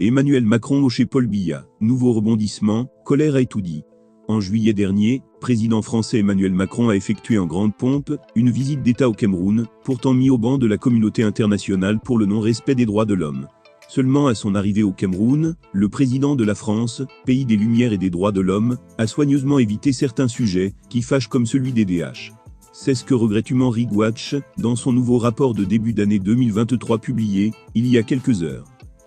Emmanuel Macron chez Paul Biya. Nouveau rebondissement, colère à Etoudi. En juillet dernier, président français Emmanuel Macron a effectué en grande pompe une visite d'État au Cameroun, pourtant mis au banc de la communauté internationale pour le non-respect des droits de l'homme. Seulement à son arrivée au Cameroun, le président de la France, pays des Lumières et des droits de l'homme, a soigneusement évité certains sujets qui fâchent comme celui des DH. C'est ce que regrette Human Rights Watch dans son nouveau rapport de début d'année 2023 publié il y a quelques heures.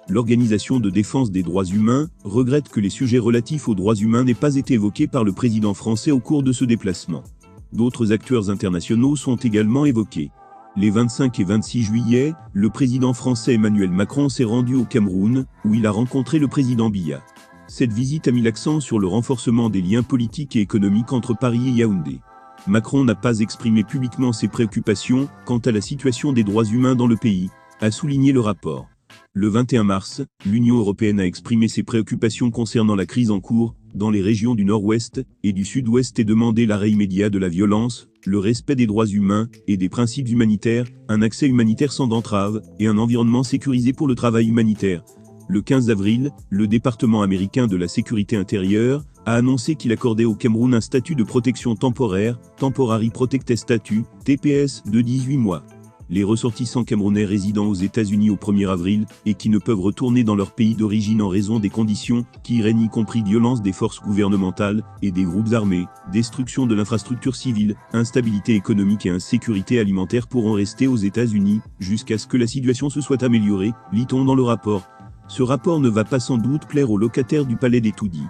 L'Organisation de défense des droits humains regrette que les sujets relatifs aux droits humains n'aient pas été évoqués par le président français au cours de ce déplacement. D'autres acteurs internationaux sont également évoqués. Les 25 et 26 juillet, le président français Emmanuel Macron s'est rendu au Cameroun, où il a rencontré le président Biya. Cette visite a mis l'accent sur le renforcement des liens politiques et économiques entre Paris et Yaoundé. Macron n'a pas exprimé publiquement ses préoccupations quant à la situation des droits humains dans le pays, a souligné le rapport. Le 21 mars, l'Union européenne a exprimé ses préoccupations concernant la crise en cours dans les régions du Nord-Ouest et du Sud-Ouest et demandé l'arrêt immédiat de la violence, le respect des droits humains et des principes humanitaires, un accès humanitaire sans entrave et un environnement sécurisé pour le travail humanitaire. Le 15 avril, le département américain de la sécurité intérieure a annoncé qu'il accordait au Cameroun un statut de protection temporaire, Temporary Protected Status, TPS, de 18 mois. Les ressortissants camerounais résidant aux États-Unis au 1er avril et qui ne peuvent retourner dans leur pays d'origine en raison des conditions qui y règnent, y compris violence des forces gouvernementales et des groupes armés, destruction de l'infrastructure civile, instabilité économique et insécurité alimentaire, pourront rester aux États-Unis jusqu'à ce que la situation se soit améliorée, lit-on dans le rapport. Ce rapport ne va pas sans doute plaire aux locataires du palais d'Etoudi.